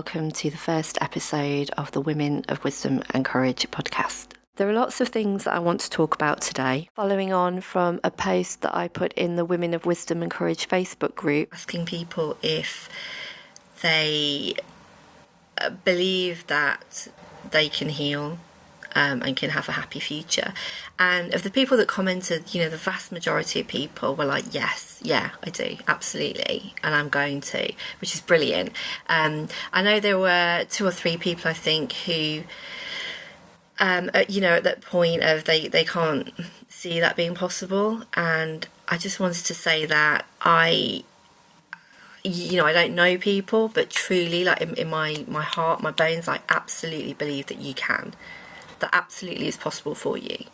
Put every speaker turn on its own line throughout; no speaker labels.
welcome to the first episode of the Women of Wisdom and Courage podcast. There are lots of things that I want to talk about today, following on from a post that I put in the Women of Wisdom and Courage Facebook group, asking people if they believe that they can heal and can have a happy future. And of the people that commented, the vast majority of people were like, yes, yeah, I do, absolutely, and I'm going to, which is brilliant. I know there were 2 or 3 people, I think, who, at that point of they can't see that being possible. And I just wanted to say that I don't know people, but truly, like in my heart, my bones, I absolutely believe that you can. That absolutely is possible for you.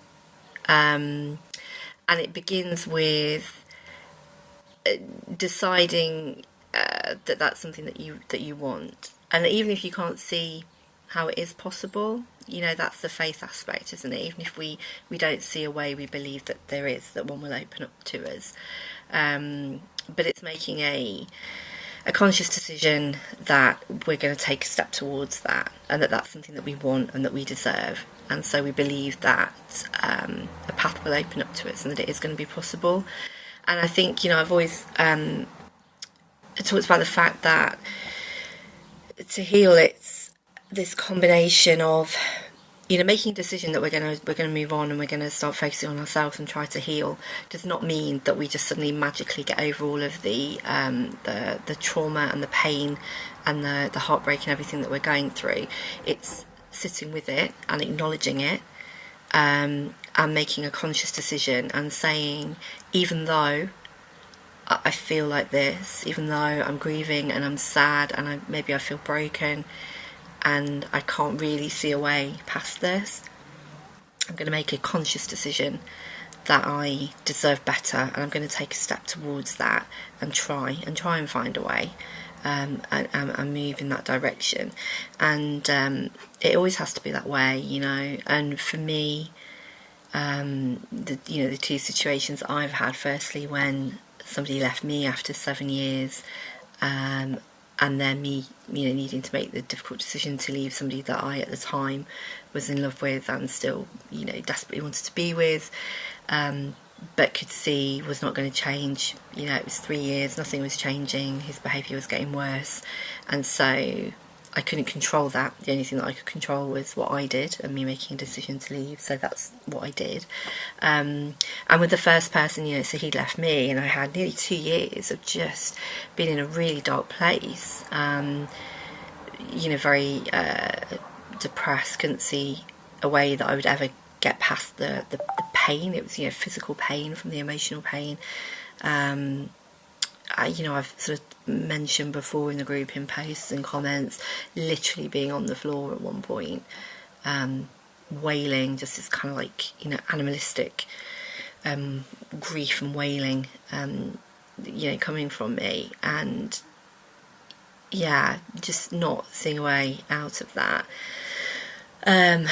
And it begins with deciding that that's something that you want. And even if you can't see how it is possible, that's the faith aspect, isn't it? Even if we don't see a way, we believe that there is, that one will open up to us. But it's making a conscious decision that we're going to take a step towards that, and that's something that we want and that we deserve. And so we believe that a path will open up to us and that it is going to be possible. And I think, I've always talked about the fact that to heal, it's this combination of, making a decision that we're going to move on and we're going to start focusing on ourselves and try to heal does not mean that we just suddenly magically get over all of the trauma and the pain and the heartbreak and everything that we're going through. It's sitting with it and acknowledging it, and making a conscious decision and saying, even though I feel like this, even though I'm grieving and I'm sad and maybe I feel broken and I can't really see a way past this, I'm going to make a conscious decision that I deserve better, and I'm going to take a step towards that and try and find a way and move in that direction. And it always has to be that way, and for me, the 2 situations I've had, firstly when somebody left me after 7 years, and then me, needing to make the difficult decision to leave somebody that I, at the time, was in love with and still, desperately wanted to be with, but could see was not going to change. It was 3 years, nothing was changing, his behaviour was getting worse, and so I couldn't control that. The only thing that I could control was what I did and me making a decision to leave, so that's what I did. And with the first person, so he left me, and I had nearly 2 years of just being in a really dark place, very depressed, couldn't see a way that I would ever get past the pain. It was, physical pain from the emotional pain. I've sort of mentioned before in the group, in posts and comments, literally being on the floor at one point, wailing, just this kind of like, animalistic grief and wailing, coming from me, and just not seeing a way out of that. And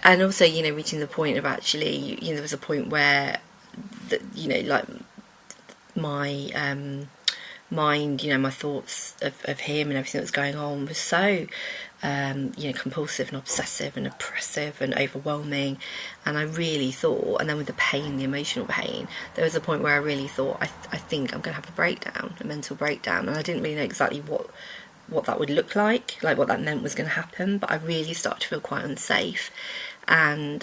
also, reaching the point of actually, there was a point where, my mind, my thoughts of him and everything that was going on was so, compulsive and obsessive and oppressive and overwhelming. And I really thought, and then with the pain, the emotional pain, there was a point where I really thought, I think I'm going to have a mental breakdown. And I didn't really know exactly what that would look like what that meant was going to happen. But I really started to feel quite unsafe. And,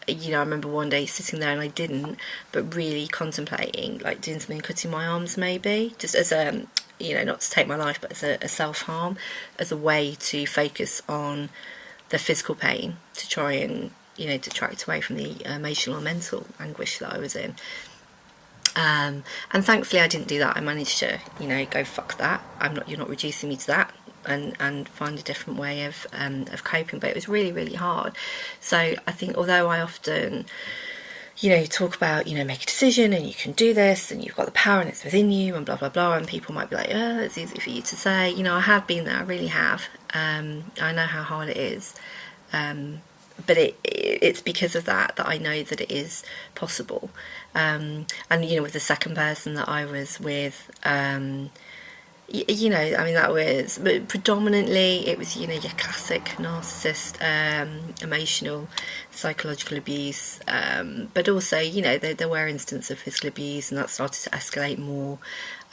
I remember one day sitting there, and I didn't, but really contemplating, doing something, cutting my arms maybe, just as a, not to take my life, but as a self-harm, as a way to focus on the physical pain, to try and, detract away from the emotional and mental anguish that I was in. And thankfully I didn't do that. I managed to, go fuck that. You're not reducing me to that. And find a different way of coping, but it was really, really hard. So I think, although I often, talk about, make a decision and you can do this and you've got the power and it's within you and blah blah blah, and people might be like, oh, it's easy for you to say. I have been there, I really have. I know how hard it is, but it's because of that I know that it is possible. And with the second person that I was with, you know, I mean, that was, but predominantly it was, you know, your classic narcissist, emotional, psychological abuse. But also, you know, there were instances of physical abuse, and that started to escalate more.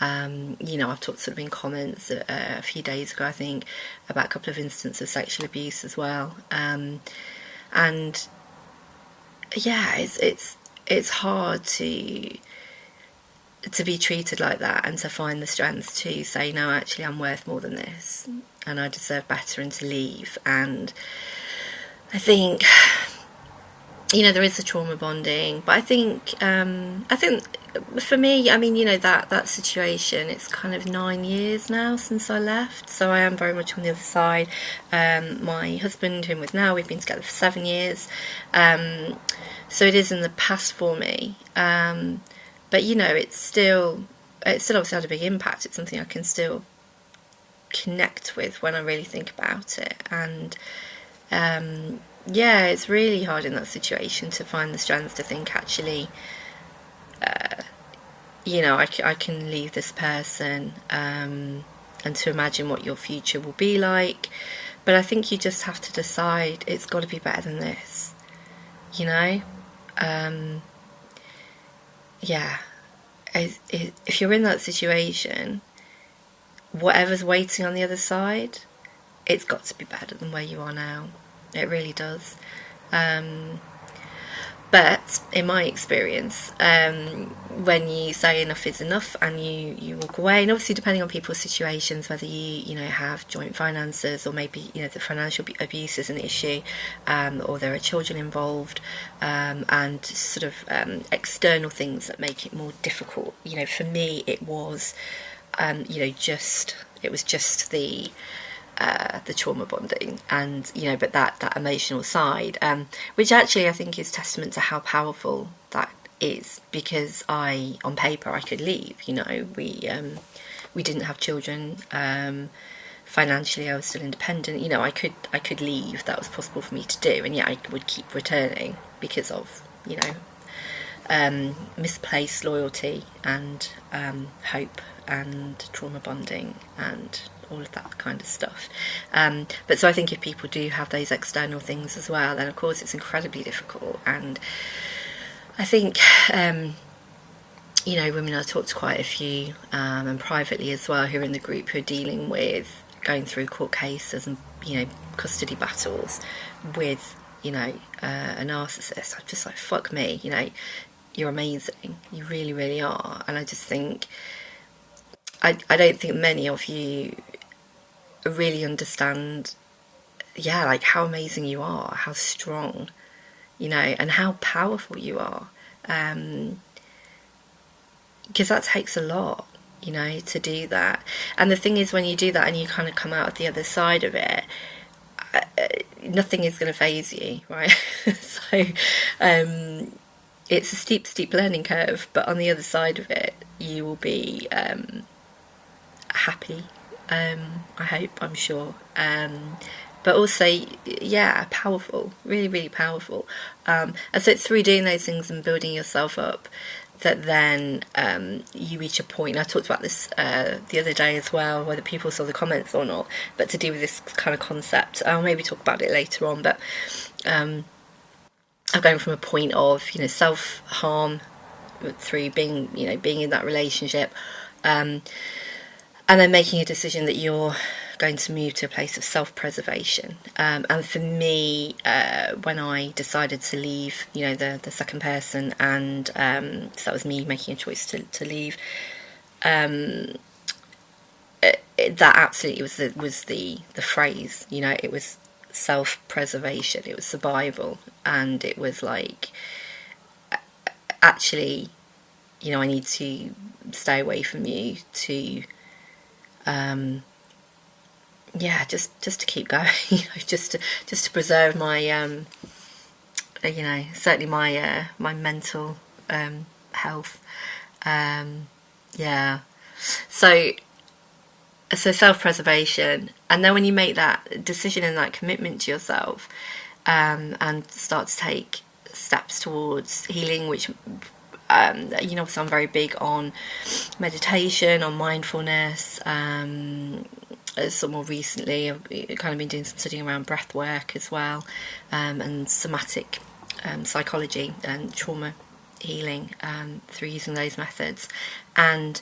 You know, I've talked sort of in comments a few days ago, I think, about a couple of instances of sexual abuse as well. And yeah, it's hard to be treated like that, and to find the strength to say, no, actually I'm worth more than this, and I deserve better, and to leave. And I think, you know, there is a trauma bonding, but I think for me, I mean, you know, that situation, it's kind of 9 years now since I left, so I am very much on the other side. My husband, who I'm with now, we've been together for 7 years, so it is in the past for me. But, you know, it's still obviously had a big impact. It's something I can still connect with when I really think about it. And yeah, it's really hard in that situation to find the strength to think, actually, you know, I can leave this person, and to imagine what your future will be like. But I think you just have to decide, it's got to be better than this, you know? Yeah, if you're in that situation, whatever's waiting on the other side, it's got to be better than where you are now. It really does. But in my experience, when you say enough is enough and you walk away, and obviously depending on people's situations, whether you know, have joint finances, or maybe, you know, the financial abuse is an issue, or there are children involved, and sort of external things that make it more difficult. You know, for me it was, you know, it was just the trauma bonding, and, you know, but that emotional side, which actually I think is testament to how powerful that is, because on paper I could leave, you know, we didn't have children, financially I was still independent, you know, I could leave, that was possible for me to do, and yet I would keep returning because of, you know, misplaced loyalty and hope and trauma bonding and all of that kind of stuff. But so I think if people do have those external things as well, then of course it's incredibly difficult. And I think, you know, women, I talked to quite a few, and privately as well, who are in the group, who are dealing with going through court cases and, you know, custody battles with, you know, a narcissist. I'm just like, fuck me, you know, you're amazing, you really, really are. And I just think, I don't think many of you really understand, yeah, like how amazing you are, how strong, you know, and how powerful you are, because that takes a lot, you know, to do that. And the thing is, when you do that and you kind of come out of the other side of it, nothing is going to faze you, right? So it's a steep learning curve, but on the other side of it you will be happy, I hope, I'm sure, but also, yeah, powerful, really, really powerful. And so it's through doing those things and building yourself up that then you reach a point. I talked about this the other day as well, whether people saw the comments or not, but to do with this kind of concept, I'll maybe talk about it later on, but I'm going from a point of, you know, self-harm through being in that relationship, and then making a decision that you're going to move to a place of self-preservation. And for me, when I decided to leave, you know, the second person, and so that was me making a choice to leave, that absolutely was the phrase, you know, it was self-preservation, it was survival, and it was like, actually, you know, I need to stay away from you to yeah, just to keep going, you know, just to preserve my you know, certainly my my mental health. Yeah, so self-preservation, and then when you make that decision and that commitment to yourself, and start to take steps towards healing, which so I'm very big on meditation, on mindfulness. So more recently, I've kind of been doing some studying around breath work as well, and somatic psychology and trauma healing through using those methods. And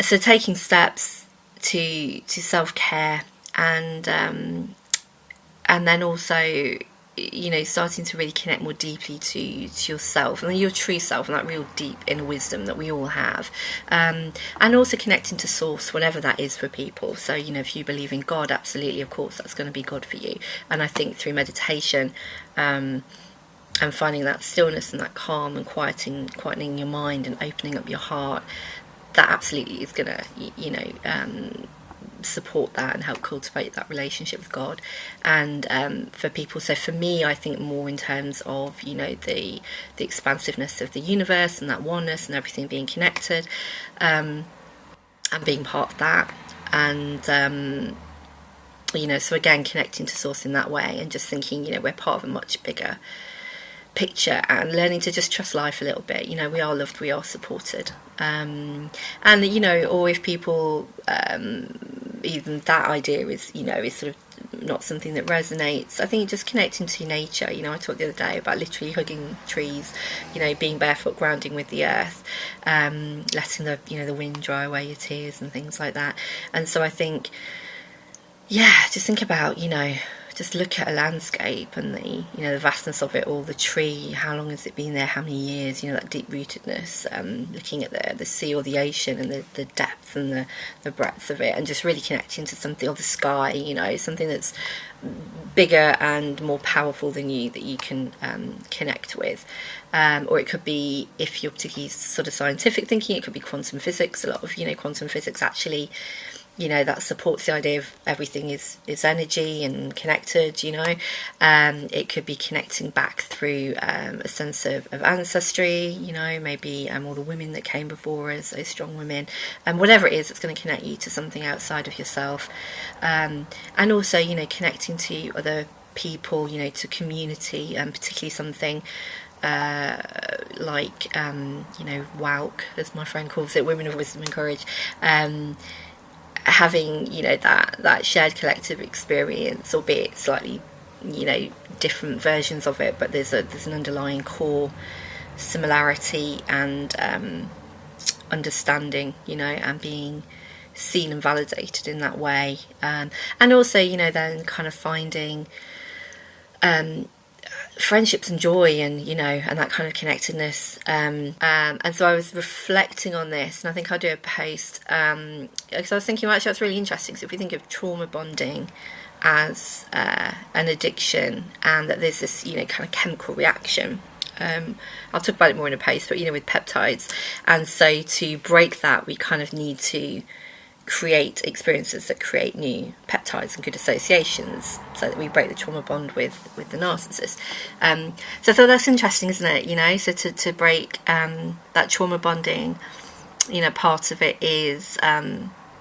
so taking steps to self-care, and then also, starting to really connect more deeply to yourself and your true self and that real deep inner wisdom that we all have, and also connecting to source, whatever that is for people. So if you believe in God, absolutely, of course, that's going to be God for you. And I think through meditation, and finding that stillness and that calm and quietening your mind and opening up your heart, that absolutely is going to support that and help cultivate that relationship with God. And for people, so for me, I think more in terms of the expansiveness of the universe and that oneness and everything being connected, and being part of that. And so again, connecting to source in that way, and just thinking we're part of a much bigger picture, and learning to just trust life a little bit. We are loved, we are supported, and or if people even that idea is is sort of not something that resonates, I think just connecting to nature. I talked the other day about literally hugging trees, being barefoot, grounding with the earth, letting the wind dry away your tears and things like that. And so I think, just think about just look at a landscape and the vastness of it all, the tree, how long has it been there, how many years, that deep rootedness, looking at the sea or the ocean and the depth and the breadth of it, and just really connecting to something, or the sky, something that's bigger and more powerful than you, that you can connect with. Or it could be, if you're particularly sort of scientific thinking, it could be quantum physics. A lot of quantum physics actually that supports the idea of everything is energy and connected. It could be connecting back through a sense of ancestry, maybe all the women that came before us, those strong women, and whatever it is that's going to connect you to something outside of yourself, and also connecting to other people, to community, and particularly something like WOWC, as my friend calls it, Women of Wisdom and Courage, having that shared collective experience, albeit slightly different versions of it, but there's an underlying core similarity and understanding, and being seen and validated in that way, and also then kind of finding friendships and joy, and and that kind of connectedness, and so I was reflecting on this, and I think I'll do a post, because I was thinking, well, actually that's really interesting. So if we think of trauma bonding as an addiction, and that there's this kind of chemical reaction, I'll talk about it more in a post, but with peptides, and so to break that, we kind of need to create experiences that create new peptides and good associations, so that we break the trauma bond with the narcissist. So I thought that's interesting, isn't it? So to break that trauma bonding, part of it is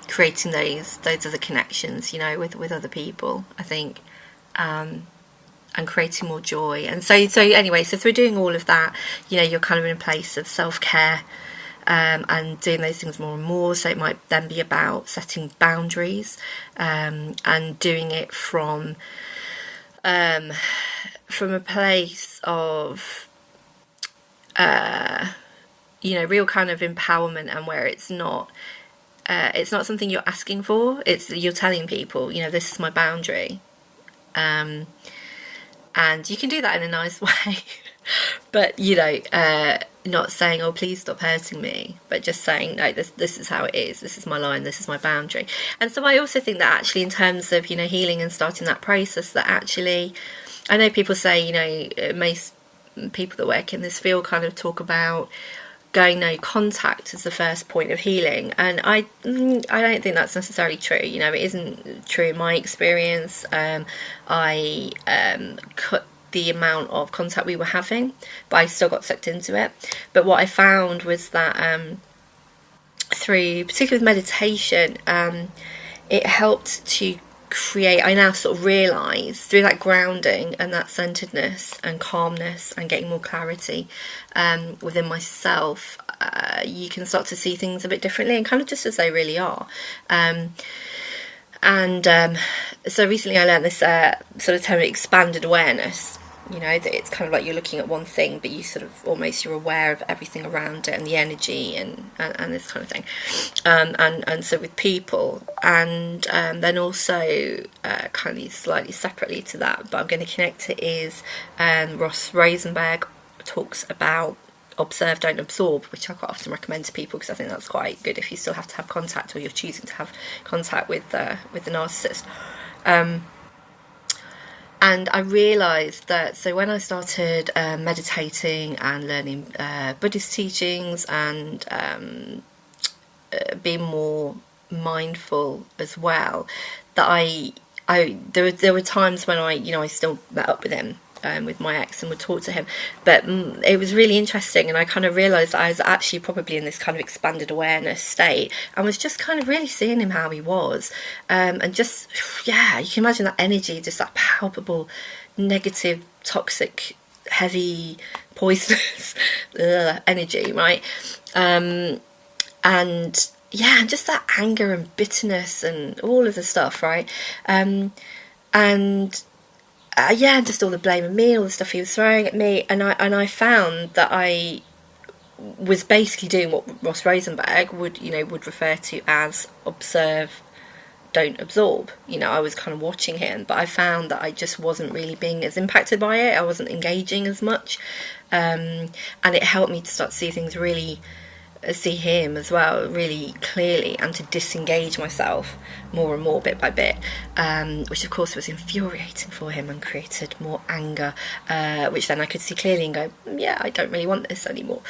creating those other connections, with other people, I think, and creating more joy. And so anyway, so through doing all of that, you're kind of in a place of self-care, and doing those things more and more. So it might then be about setting boundaries, and doing it from a place of real kind of empowerment, and where it's not something you're asking for. It's you're telling people, this is my boundary, and you can do that in a nice way, but not saying, oh, please stop hurting me, but just saying, no, this is how it is, this is my line, this is my boundary. And so I also think that actually, in terms of healing and starting that process, that actually, I know people say, most people that work in this field kind of talk about going no contact as the first point of healing, and I don't think that's necessarily true. It isn't true in my experience. I cut the amount of contact we were having, but I still got sucked into it. But what I found was that through, particularly with meditation, it helped to I now sort of realise through that grounding and that centeredness and calmness and getting more clarity within myself, you can start to see things a bit differently and kind of just as they really are. So recently I learned this sort of term, expanded awareness. You know, that it's kind of like you're looking at one thing, but you sort of almost, you're aware of everything around it and the energy and this kind of thing. And so with people, and then also kind of slightly separately to that, but I'm going to connect it, is Ross Rosenberg talks about observe, don't absorb, which I quite often recommend to people because I think that's quite good if you still have to have contact, or you're choosing to have contact with the narcissist. And I realised that, so when I started meditating and learning Buddhist teachings and being more mindful as well, that there were times when I still met up with him, with my ex, and would talk to him, but it was really interesting, and I kind of realised that I was actually probably in this kind of expanded awareness state and was just kind of really seeing him how he was, and just, yeah, you can imagine that energy, just that palpable, negative, toxic, heavy, poisonous energy, right? And yeah, just that anger and bitterness and all of the stuff, right? Yeah, just all the blame of me, all the stuff he was throwing at me, and I found that I was basically doing what Ross Rosenberg would refer to as observe, don't absorb. I was kind of watching him, but I found that I just wasn't really being as impacted by it. I wasn't engaging as much, and it helped me to start to see him as well really clearly, and to disengage myself more and more bit by bit, which of course was infuriating for him and created more anger, which then I could see clearly and go, yeah, I don't really want this anymore.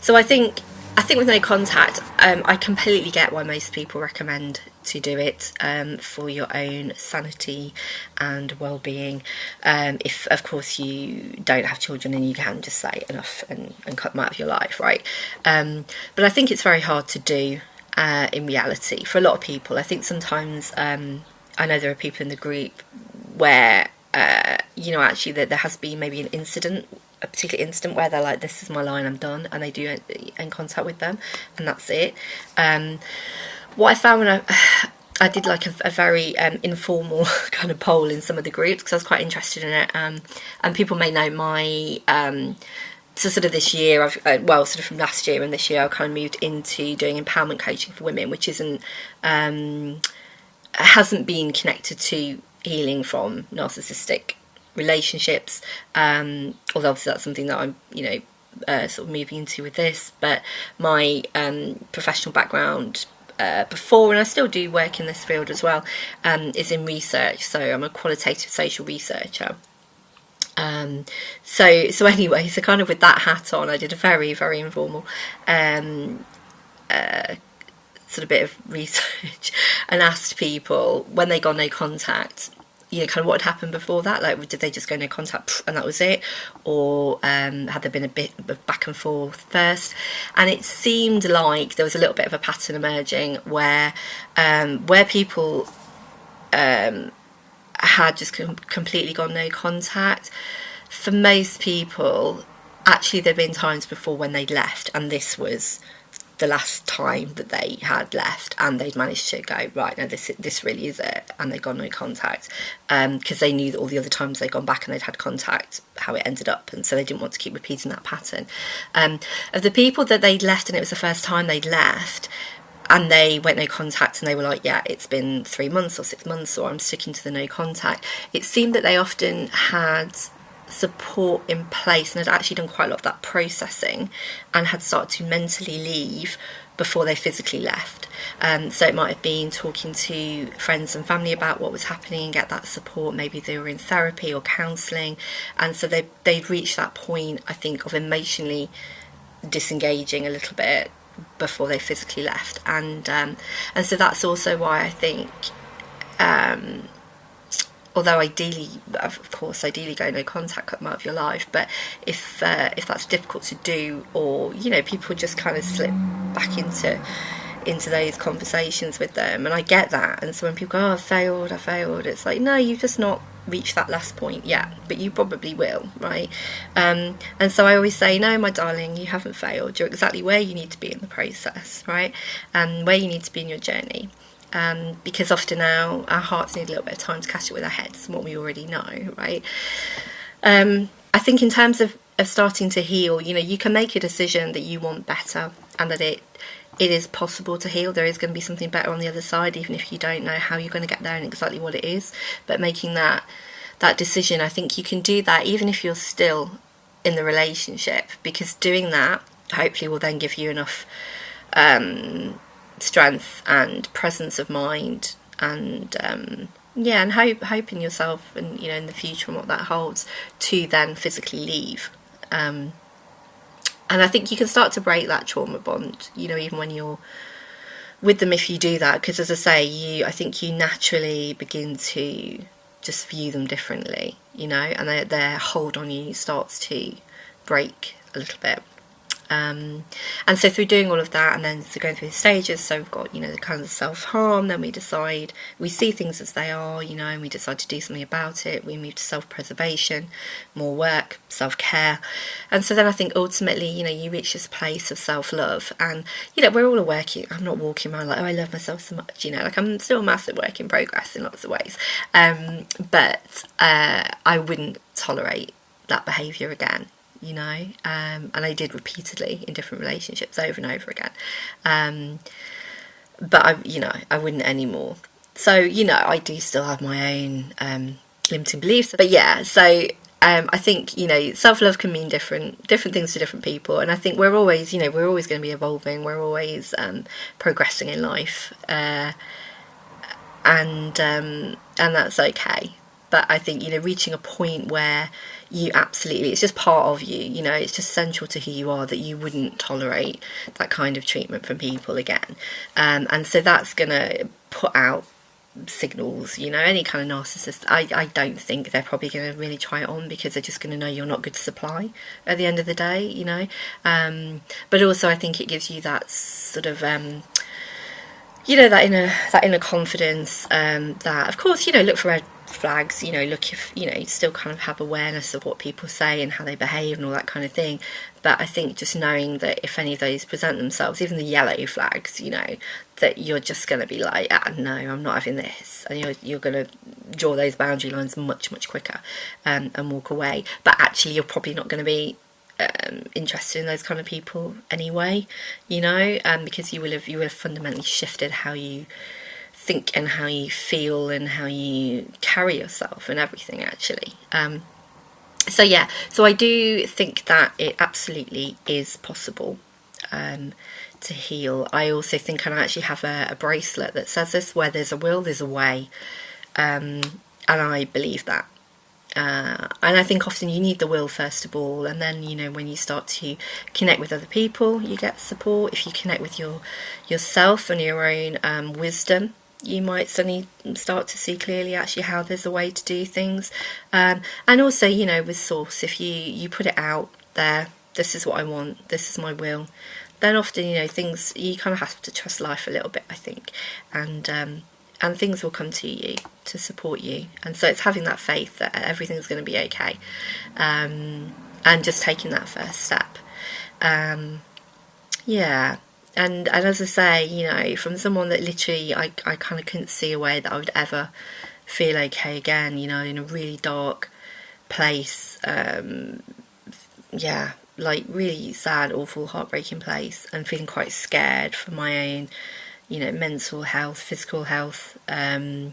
So I think with no contact, I completely get why most people recommend to do it for your own sanity and well-being. If, of course, you don't have children and you can just say enough and cut them out of your life, right? But I think it's very hard to do in reality for a lot of people. I think sometimes I know there are people in the group where, actually there has been maybe a particular incident where they're like, this is my line, I'm done, and they do in contact with them, and that's it. What I found when I did like a very informal kind of poll in some of the groups, because I was quite interested in it, and people may know my so sort of this year, sort of from last year and this year, I kind of moved into doing empowerment coaching for women, which hasn't been connected to healing from narcissistic relationships, although obviously that's something that I'm sort of moving into with this. But my professional background before, and I still do work in this field as well, is in research. So I'm a qualitative social researcher. So anyway, so kind of with that hat on, I did a very, very informal sort of bit of research and asked people when they got no contact, kind of what had happened before that. Like, did they just go no contact and that was it? Or had there been a bit of back and forth first? And it seemed like there was a little bit of a pattern emerging where people had just completely gone no contact. For most people, actually there'd been times before when they'd left, and this was the last time that they had left, and they'd managed to go, right, no, this really is it, and they'd gone no contact, because they knew that all the other times they'd gone back and they'd had contact, how it ended up, and so they didn't want to keep repeating that pattern. Of the people that they'd left and it was the first time they'd left, and they went no contact, and they were like, yeah, it's been 3 months or 6 months, or I'm sticking to the no contact, it seemed that they often had support in place and had actually done quite a lot of that processing and had started to mentally leave before they physically left. So it might have been talking to friends and family about what was happening and get that support. Maybe they were in therapy or counselling, and so they'd reached that point, I think, of emotionally disengaging a little bit before they physically left, and so that's also why I think, although ideally go no contact, cut them out of your life, but if that's difficult to do, or people just kind of slip back into into those conversations with them, and I get that. And so when people go, oh, I failed, it's like, no, you've just not reached that last point yet, but you probably will, right? And so I always say, no, my darling, you haven't failed. You're exactly where you need to be in the process, right? And where you need to be in your journey. Because often now our hearts need a little bit of time to catch up with our heads and what we already know, right? I think in terms of starting to heal, you can make a decision that you want better, and that it is possible to heal. There is going to be something better on the other side, even if you don't know how you're going to get there and exactly what it is. But making that decision, I think you can do that even if you're still in the relationship, because doing that hopefully will then give you enough strength and presence of mind, and and hope in yourself, and in the future and what that holds, to then physically leave. And I think you can start to break that trauma bond, even when you're with them, if you do that, because as I say, I think you naturally begin to just view them differently, and their hold on you starts to break a little bit. And so through doing all of that, and then going through the stages, so we've got, the kind of self-harm, then we see things as they are, and we decide to do something about it. We move to self-preservation, more work, self-care. And so then I think ultimately, you reach this place of self-love, and, we're all I'm not walking around like, oh, I love myself so much, like I'm still a massive work in progress in lots of ways. But I wouldn't tolerate that behaviour again. And I did repeatedly in different relationships over and over again. But I wouldn't anymore. So, I do still have my own limiting beliefs. But yeah, so I think, self-love can mean different things to different people. And I think we're always going to be evolving. We're always progressing in life. And that's okay. But I think, reaching a point where you absolutely, it's just part of you, it's just central to who you are, that you wouldn't tolerate that kind of treatment from people again. And so that's going to put out signals, any kind of narcissist. I don't think they're probably going to really try it on, because they're just going to know you're not good to supply at the end of the day, But also I think it gives you that sort of... that inner confidence, that of course, look for red flags, look if, still kind of have awareness of what people say and how they behave and all that kind of thing. But I think just knowing that if any of those present themselves, even the yellow flags, that you're just going to be like, no, I'm not having this. And you're going to draw those boundary lines much, much quicker, and walk away. But actually, you're probably not going to be interested in those kind of people anyway, because you will have fundamentally shifted how you think and how you feel and how you carry yourself and everything, actually. So I do think that it absolutely is possible to heal. I also think I actually have a bracelet that says this: where there's a will, there's a way, and I believe that. And I think often you need the will first of all, and then when you start to connect with other people, you get support. If you connect with yourself and your own wisdom, you might suddenly start to see clearly actually how there's a way to do things. And also, with source, if you put it out there, this is what I want, this is my will, then often things, you kind of have to trust life a little bit, I think, and things will come to you to support you. And so it's having that faith that everything's going to be okay, and just taking that first step. And as I say, from someone that literally I kind of couldn't see a way that I would ever feel okay again, in a really dark place, like really sad, awful, heartbreaking place, and feeling quite scared for my own mental health, physical health, and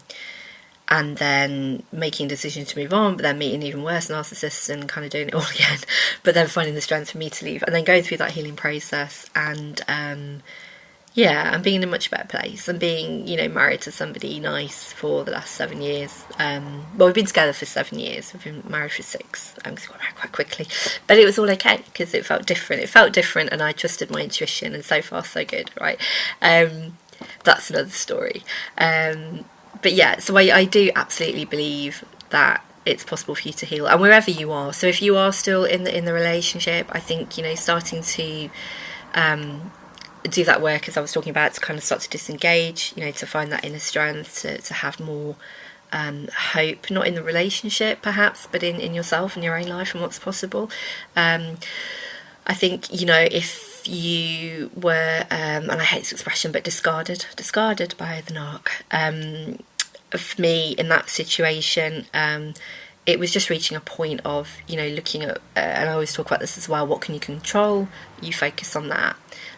then making decisions to move on, but then meeting even worse narcissists and kind of doing it all again, but then finding the strength for me to leave, and then going through that healing process, and and being in a much better place, and being married to somebody nice for the last 7 years. We've been together for 7 years, we've been married for 6. We got married quite quickly, but it was all okay because it felt different, and I trusted my intuition, and so far so good, right? That's another story. But yeah, so I do absolutely believe that it's possible for you to heal, and wherever you are. So if you are still in the relationship, I think starting to do that work, as I was talking about, to kind of start to disengage, you know, to find that inner strength, to have more hope, not in the relationship perhaps, but in yourself and your own life and what's possible. I think, you know, if you were, and I hate this expression, but discarded by the narc, for me in that situation, it was just reaching a point of, you know, looking at, and I always talk about this as well, what can you control? You focus on that,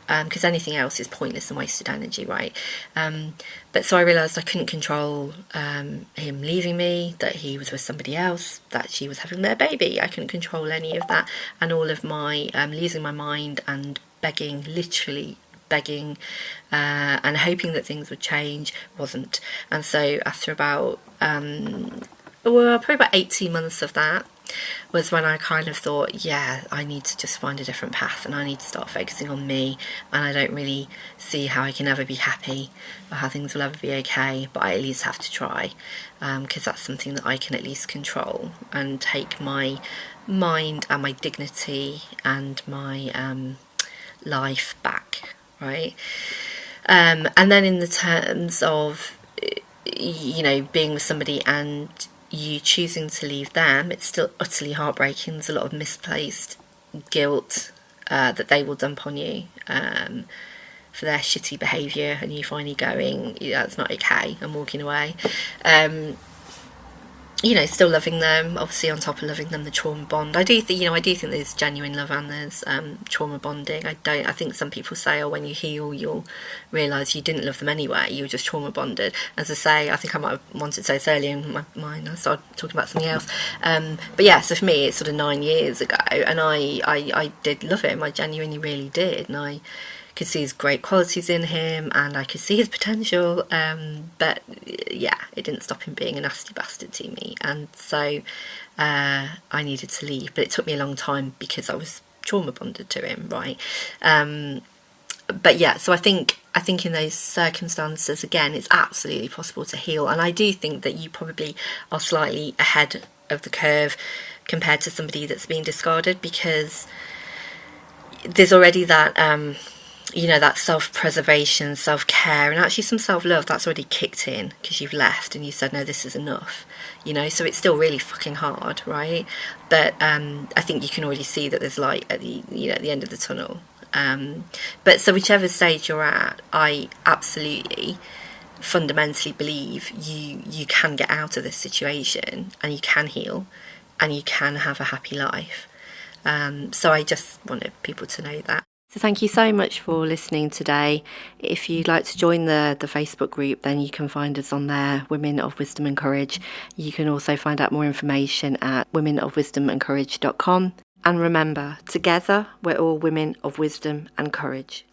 because anything else is pointless and wasted energy, right? But so I realised I couldn't control him leaving me, that he was with somebody else, that she was having their baby. I couldn't control any of that, and all of my losing my mind and begging, literally begging, and hoping that things would change, wasn't. And so after about probably about 18 months of that was when I kind of thought, yeah, I need to just find a different path, and I need to start focusing on me, and I don't really see how I can ever be happy or how things will ever be okay, but I at least have to try, because that's something that I can at least control, and take my mind and my dignity and my life back, right? And then in the terms of, you know, being with somebody and you choosing to leave them, it's still utterly heartbreaking. There's a lot of misplaced guilt that they will dump on you for their shitty behaviour, and you finally going, yeah, that's not okay, I'm walking away. You know, still loving them, obviously on top of loving them, the trauma bond. I do think there's genuine love and there's trauma bonding. I think some people say, oh, when you heal, you'll realise you didn't love them anyway, you were just trauma bonded. As I say, I think I might have wanted to say this earlier in my mind, I started talking about something else. But yeah, so for me, it's sort of 9 years ago, and I did love him, I genuinely really did, and I could see his great qualities in him, and I could see his potential, but yeah, it didn't stop him being a nasty bastard to me, and so I needed to leave. But it took me a long time because I was trauma bonded to him, right? But yeah, so I think in those circumstances, again, it's absolutely possible to heal, and I do think that you probably are slightly ahead of the curve compared to somebody that's been discarded, because there's already that you know, that self-preservation, self-care, and actually some self-love that's already kicked in because you've left and you said, no, this is enough, you know. So it's still really fucking hard, right? But I think you can already see that there's light at the end of the tunnel. But so whichever stage you're at, I absolutely fundamentally believe you can get out of this situation, and you can heal, and you can have a happy life. So I just wanted people to know that. So thank you so much for listening today. If you'd like to join the Facebook group, then you can find us on there, Women of Wisdom and Courage. You can also find out more information at womenofwisdomandcourage.com. And remember, together we're all women of wisdom and courage.